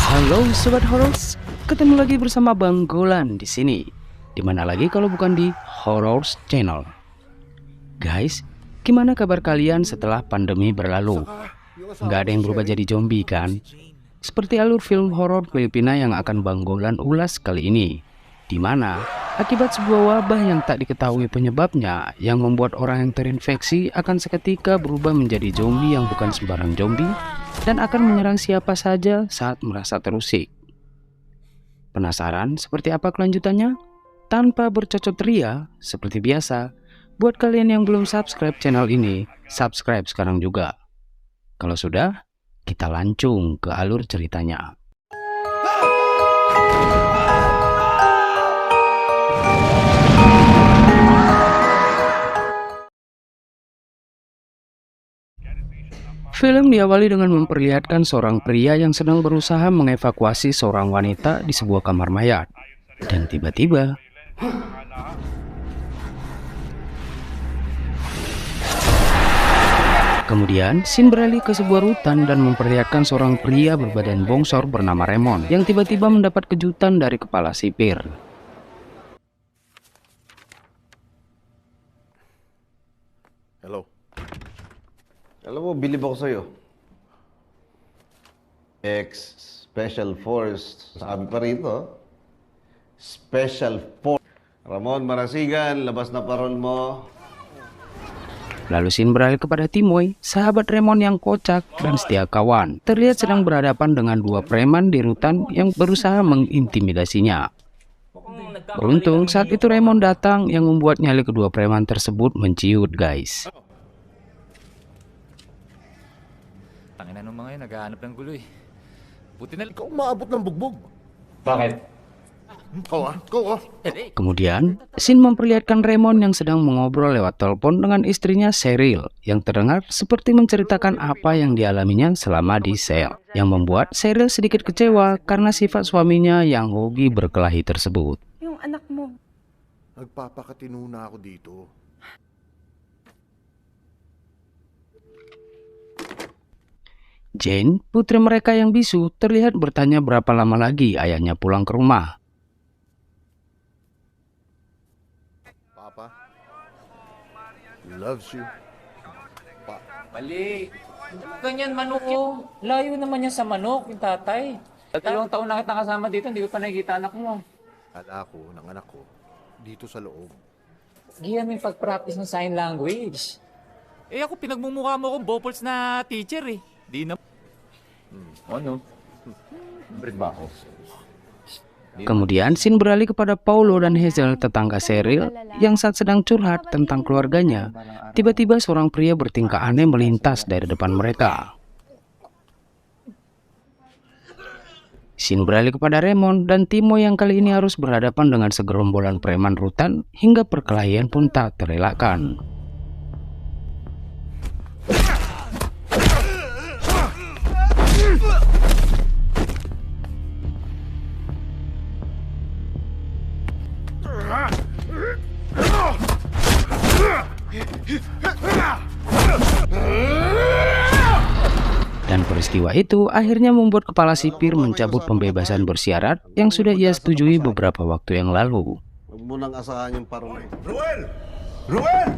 Halo sobat horor, ketemu lagi bersama Bang Golan di sini. Dimana lagi kalau bukan di Horror Channel. Guys, gimana kabar kalian setelah pandemi berlalu? Nggak ada yang berubah jadi zombie kan? Seperti alur film horor Filipina yang akan Bang Golan ulas kali ini, dimana akibat sebuah wabah yang tak diketahui penyebabnya yang membuat orang yang terinfeksi akan seketika berubah menjadi zombie yang bukan sembarang zombie dan akan menyerang siapa saja saat merasa terusik. Penasaran seperti apa kelanjutannya? Tanpa bercocok ria, seperti biasa, buat kalian yang belum subscribe channel ini, subscribe sekarang juga. Kalau sudah, kita lancung ke alur ceritanya. Film diawali dengan memperlihatkan seorang pria yang sedang berusaha mengevakuasi seorang wanita di sebuah kamar mayat. Dan tiba-tiba, kemudian scene beralih ke sebuah rutan dan memperlihatkan seorang pria berbadan bongsor bernama Raymond yang tiba-tiba mendapat kejutan dari kepala sipir. Hello. Alam mo, bilib ako sa'yo. Special Force. Sabi pa rito, Special Force. Ramon Marasigan, labas na parol mo. Lalu scene beralih kepada Timoy, sahabat Raymond yang kocak dan setia kawan. Terlihat sedang berhadapan dengan dua preman di rutan yang berusaha mengintimidasinya. Beruntung saat itu Raymond datang yang membuat nyali kedua preman tersebut menciut, guys. Tangina nung mga yun, naghahanap ng gulo eh. Buti na... Ikaw umaabot ng bugbog. Bakit? Ikaw ah. Kemudian, scene memperlihatkan Raymond yang sedang mengobrol lewat telepon dengan istrinya Cheryl yang terdengar seperti menceritakan apa yang dialaminya selama di sel, yang membuat Cheryl sedikit kecewa karena sifat suaminya yang hobi berkelahi tersebut. Yung anak mo. Nagpapakatino na ako dito. Jane, putri mereka yang bisu, terlihat bertanya berapa lama lagi ayahnya pulang ke rumah. Papa loves you. Mali. Ganyan manok yun. Layo naman yan sa manok, yung tatay. 2 taon na kitang kasama dito, hindi ko pa nakikita anak mo. Ala ko ng anak ko dito sa loob. Giyan mo yung pag-practice ng sign language. Eh ako, pinagmumukha mo akong Bopols na teacher eh. Di na... Ano? Bread ba ako? Kemudian scene beralih kepada Paulo dan Hazel, tetangga Cheryl yang saat sedang curhat tentang keluarganya. Tiba-tiba seorang pria bertingkah aneh melintas dari depan mereka. Scene beralih kepada Raymond dan Timo yang kali ini harus berhadapan dengan segerombolan preman rutan hingga perkelahian pun tak terelakkan. Dan peristiwa itu akhirnya membuat kepala sipir mencabut pembebasan bersyarat yang sudah ia setujui beberapa waktu yang lalu. Huwag mo nang asahan yung parol. Ruel! Ruel!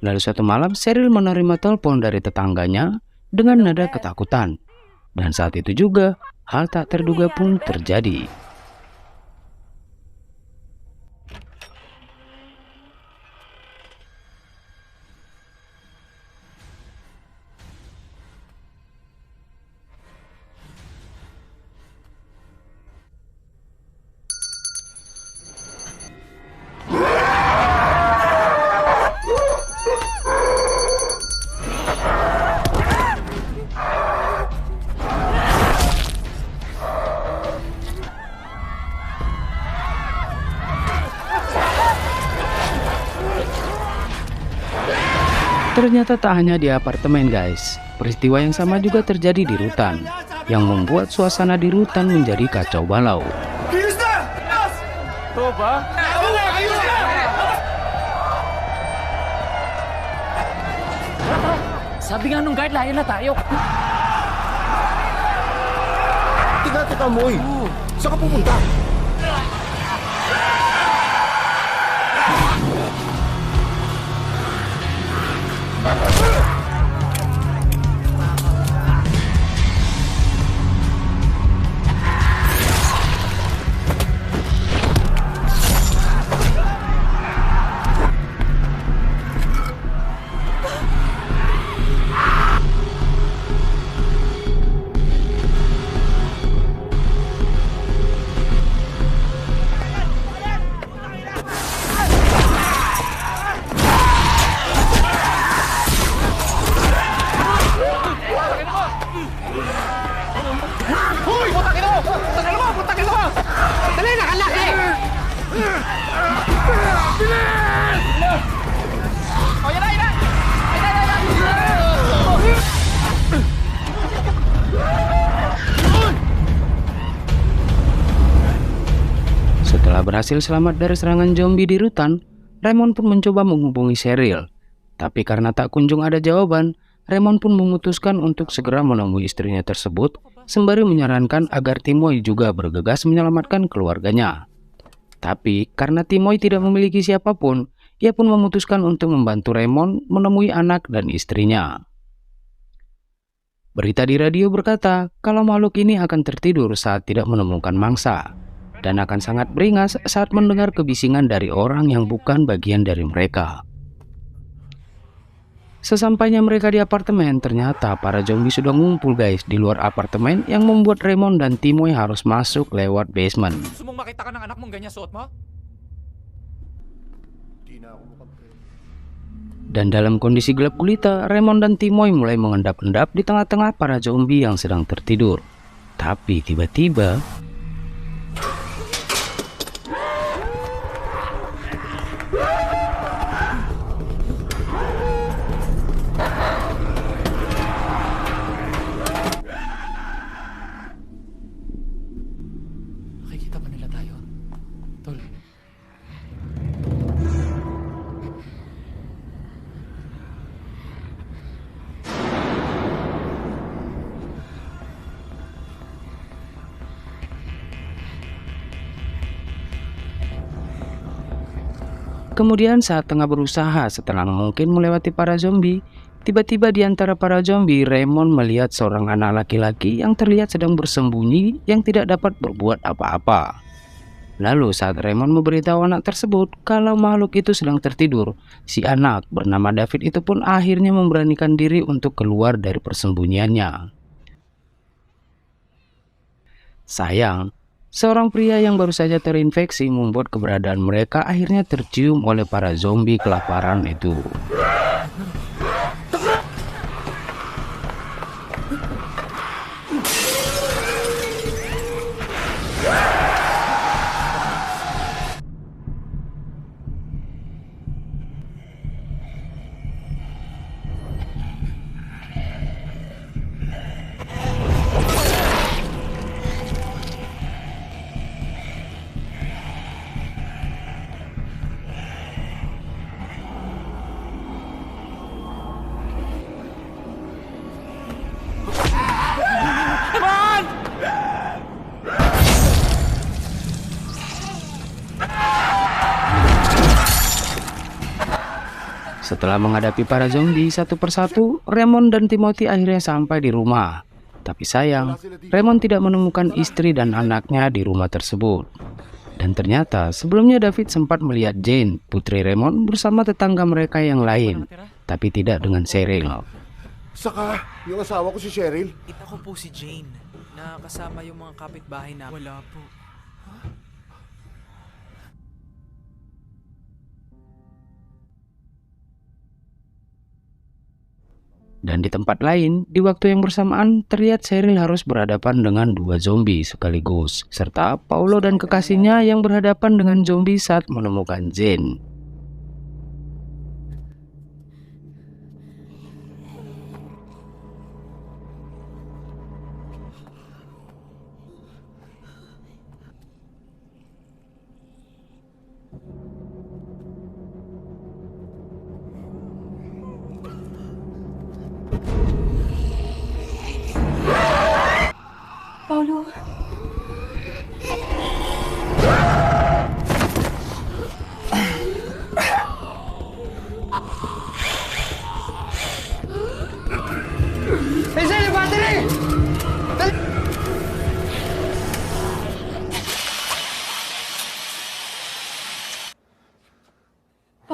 Lalu suatu malam Cheryl menerima telepon dari tetangganya dengan nada ketakutan. Dan saat itu juga hal tak terduga pun terjadi. Ternyata tak hanya di apartemen guys, peristiwa yang sama juga terjadi di rutan, yang membuat suasana di rutan menjadi kacau balau. Sabi nga nung guard, layo na tayo. Teka, Moy. Saan ka pupunta? Setelah berhasil selamat dari serangan zombie di rutan, Raymond pun mencoba menghubungi Cheryl. Tapi karena tak kunjung ada jawaban, Raymond pun memutuskan untuk segera menemui istrinya tersebut, sembari menyarankan agar Timoy juga bergegas menyelamatkan keluarganya. Tapi karena Timoy tidak memiliki siapapun, ia pun memutuskan untuk membantu Raymond menemui anak dan istrinya. Berita di radio berkata kalau makhluk ini akan tertidur saat tidak menemukan mangsa, dan akan sangat beringas saat mendengar kebisingan dari orang yang bukan bagian dari mereka. Sesampainya mereka di apartemen, ternyata para zombie sudah ngumpul guys di luar apartemen, yang membuat Raymond dan Timoy harus masuk lewat basement. Gusto mong makita ka ng anak mong ganyan suot mo? Di na ako mukhang Dan dalam kondisi gelap gulita, Raymond dan Timoy mulai mengendap-endap di tengah-tengah para zombie yang sedang tertidur. Tapi tiba-tiba Nakikita pa nila tayo. Tol. kemudian saat tengah berusaha setelah mungkin melewati para zombie, tiba-tiba di antara para zombie, Raymond melihat seorang anak laki-laki yang terlihat sedang bersembunyi yang tidak dapat berbuat apa-apa. Lalu saat Raymond memberitahu anak tersebut kalau makhluk itu sedang tertidur, si anak bernama David itu pun akhirnya memberanikan diri untuk keluar dari persembunyiannya. Sayang, seorang pria yang baru saja terinfeksi membuat keberadaan mereka akhirnya tercium oleh para zombie kelaparan itu. Setelah menghadapi para zombie satu persatu, Raymond dan Timothy akhirnya sampai di rumah. Tapi sayang, Raymond tidak menemukan istri dan anaknya di rumah tersebut. Dan ternyata sebelumnya David sempat melihat Jane, putri Raymond, bersama tetangga mereka yang lain, tapi tidak dengan Cheryl. Saka, yung asawa ko si Cheryl. Kita ko po si Jane, na kasama yung mga kapitbahay na. Wala po. Dan di tempat lain, di waktu yang bersamaan, terlihat Cheryl harus berhadapan dengan dua zombie sekaligus, serta Paulo dan kekasihnya yang berhadapan dengan zombie saat menemukan Jane.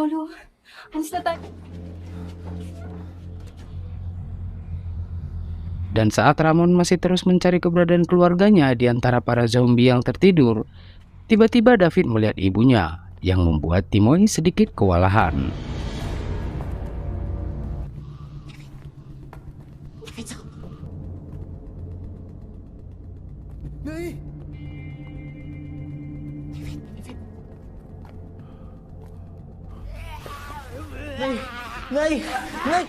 Paulo, alis na tayo. Dan saat Ramon masih terus mencari keberadaan keluarganya di antara para zombie yang tertidur, tiba-tiba David melihat ibunya yang membuat Timoy sedikit kewalahan. Nay! Nay! Nay! Nay!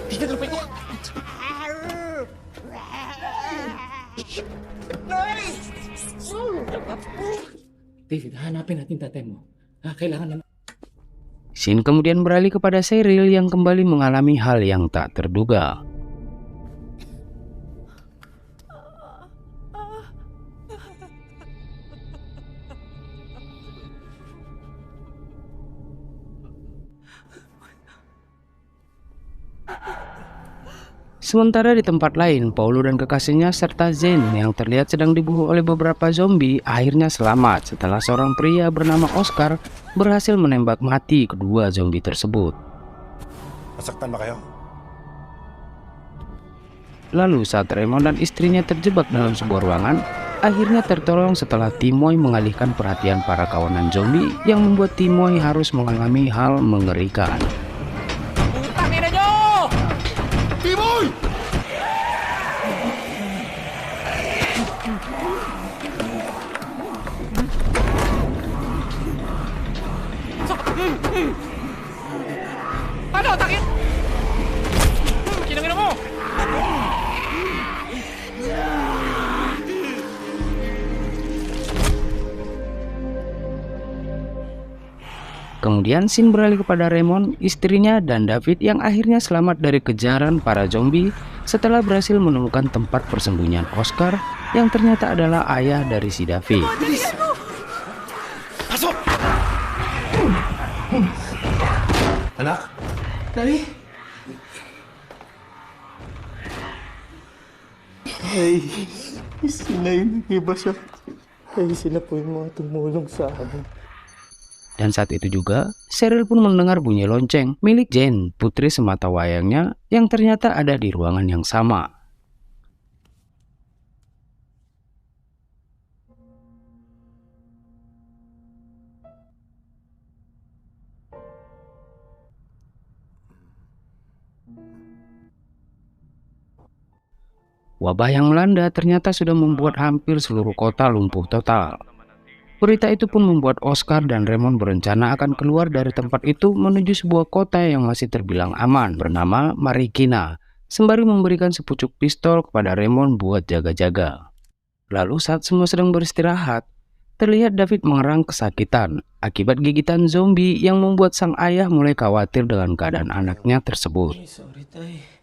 Tingnan lupa niya! Nay! David, hanapin natin tatay mo. Kailangan na... Scene kemudian beralih kepada Cheryl yang kembali mengalami hal yang tak terduga. Sementara di tempat lain, Paulo dan kekasihnya serta Zen yang terlihat sedang dibunuh oleh beberapa zombie akhirnya selamat setelah seorang pria bernama Oscar berhasil menembak mati kedua zombie tersebut. Nasaktan ba kayo? Lalu saat Raymond dan istrinya terjebak dalam sebuah ruangan, akhirnya tertolong setelah Timoy mengalihkan perhatian para kawanan zombie yang membuat Timoy harus mengalami hal mengerikan. Putang ina nyo! Timoy! Ano, takit? Kinangina mo! Kemudian scene beralih kepada Raymond, istrinya, dan David yang akhirnya selamat dari kejaran para zombie setelah berhasil menemukan tempat persembunyian Oscar yang ternyata adalah ayah dari si David. Pasok! Anak? Nay! Ay, si Nay nag-iba siya. Ay, sila po yung mga tumulong sa amin. Dan saat itu juga, Cheryl pun mendengar bunyi lonceng milik Jane, putri semata wayangnya yang ternyata ada di ruangan yang sama. Wabah yang melanda ternyata sudah membuat hampir seluruh kota lumpuh total. Berita itu pun membuat Oscar dan Raymond berencana akan keluar dari tempat itu menuju sebuah kota yang masih terbilang aman bernama Marikina, sembari memberikan sepucuk pistol kepada Raymond buat jaga-jaga. Lalu saat semua sedang beristirahat, terlihat David mengerang kesakitan akibat gigitan zombie yang membuat sang ayah mulai khawatir dengan keadaan anaknya tersebut. Sorry, Tay.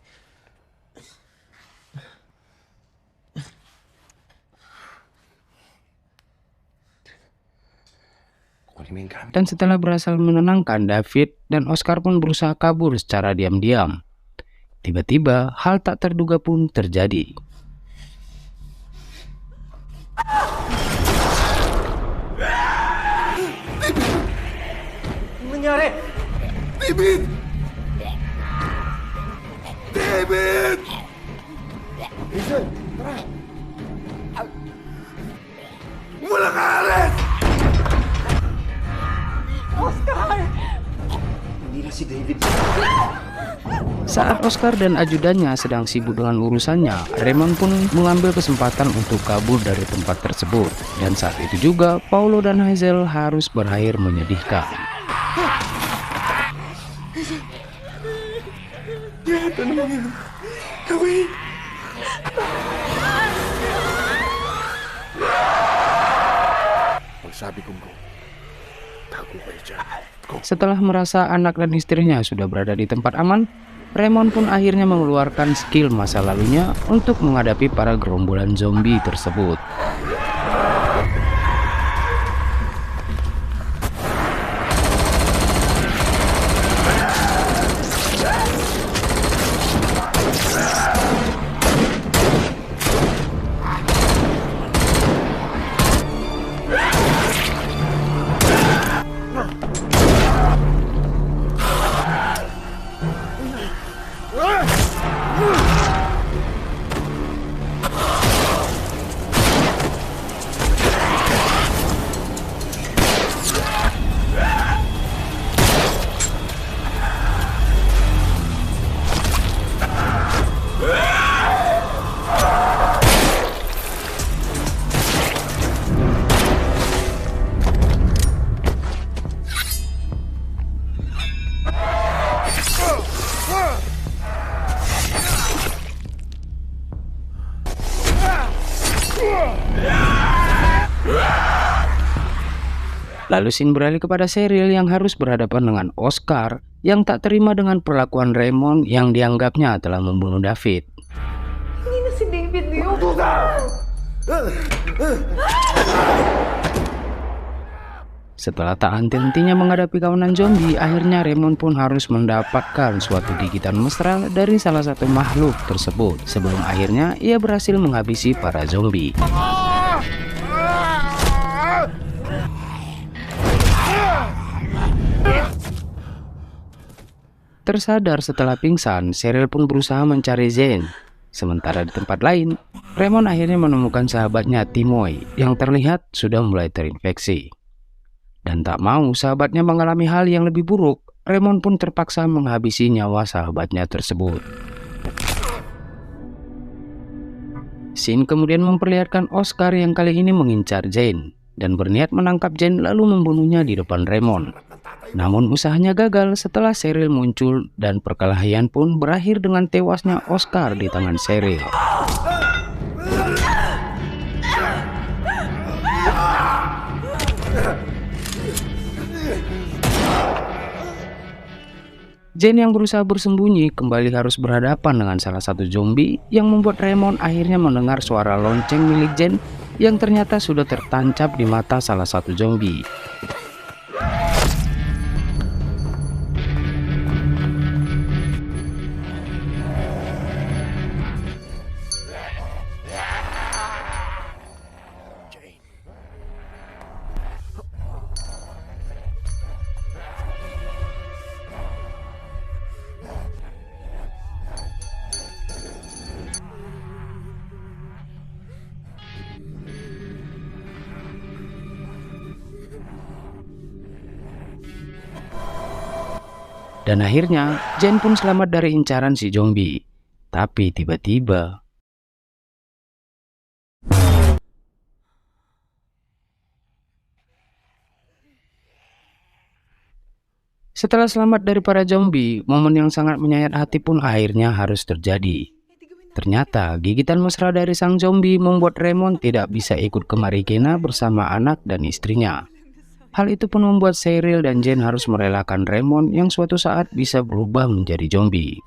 Dan setelah berhasil menenangkan David, dan Oscar pun berusaha kabur secara diam-diam. Tiba-tiba hal tak terduga pun terjadi. Ano nangyari? David! David! Hazel, tara! Wala ka, Alex! Hindi na si David. Saat Oscar dan ajudannya sedang sibuk dengan urusannya, Raymond pun mengambil kesempatan untuk kabur dari tempat tersebut. Dan saat itu juga, Paulo dan Hazel harus berakhir menyedihkan. Ito naman yun. Gawin! Sabi kong go. Tago kayo dyan. Go. Setelah merasa anak dan istrinya sudah berada di tempat aman, Raymond pun akhirnya mengeluarkan skill masa lalunya untuk menghadapi para gerombolan zombie tersebut. Lalu scene beralih kepada Cheryl yang harus berhadapan dengan Oscar yang tak terima dengan perlakuan Raymond yang dianggapnya telah membunuh David. Hindi na si David yun. Setelah tak henti-hentinya menghadapi kawanan zombie, akhirnya Raymond pun harus mendapatkan suatu gigitan mesra dari salah satu makhluk tersebut sebelum akhirnya ia berhasil menghabisi para zombie. Tersadar setelah pingsan, Cheryl pun berusaha mencari Jane. Sementara di tempat lain, Raymond akhirnya menemukan sahabatnya Timoy yang terlihat sudah mulai terinfeksi. Dan tak mau sahabatnya mengalami hal yang lebih buruk, Raymond pun terpaksa menghabisi nyawa sahabatnya tersebut. Scene kemudian memperlihatkan Oscar yang kali ini mengincar Jane dan berniat menangkap Jane lalu membunuhnya di depan Raymond. Namun usahanya gagal setelah Cheryl muncul dan perkelahian pun berakhir dengan tewasnya Oscar di tangan Cheryl. Jane yang berusaha bersembunyi kembali harus berhadapan dengan salah satu zombie yang membuat Raymond akhirnya mendengar suara lonceng milik Jane yang ternyata sudah tertancap di mata salah satu zombie. Dan akhirnya, Jane pun selamat dari incaran si zombie. Tapi tiba-tiba... Setelah selamat dari para zombie, momen yang sangat menyayat hati pun akhirnya harus terjadi. Ternyata, gigitan mesra dari sang zombie membuat Raymond tidak bisa ikut ke Marikina bersama anak dan istrinya. Hal itu pun membuat Cheryl dan Jane harus merelakan Raymond yang suatu saat bisa berubah menjadi zombie.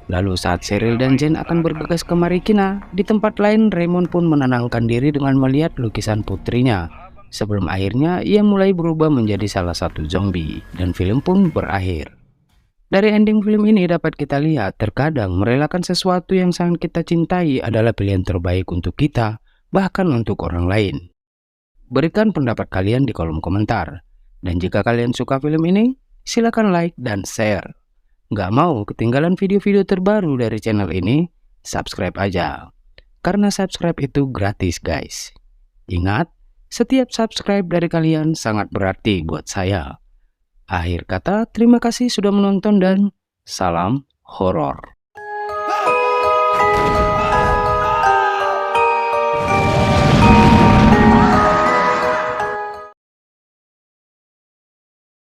Lalu saat Cheryl dan Jane akan bergegas ke Marikina, di tempat lain Raymond pun menenangkan diri dengan melihat lukisan putrinya. Sebelum akhirnya ia mulai berubah menjadi salah satu zombie, dan film pun berakhir. Dari ending film ini dapat kita lihat terkadang merelakan sesuatu yang sangat kita cintai adalah pilihan terbaik untuk kita, bahkan untuk orang lain. Berikan pendapat kalian di kolom komentar. Dan jika kalian suka film ini, silakan like dan share. Nggak mau ketinggalan video-video terbaru dari channel ini, subscribe aja. Karena subscribe itu gratis guys. Ingat, setiap subscribe dari kalian sangat berarti buat saya. Akhir kata, terima kasih sudah menonton dan salam horor.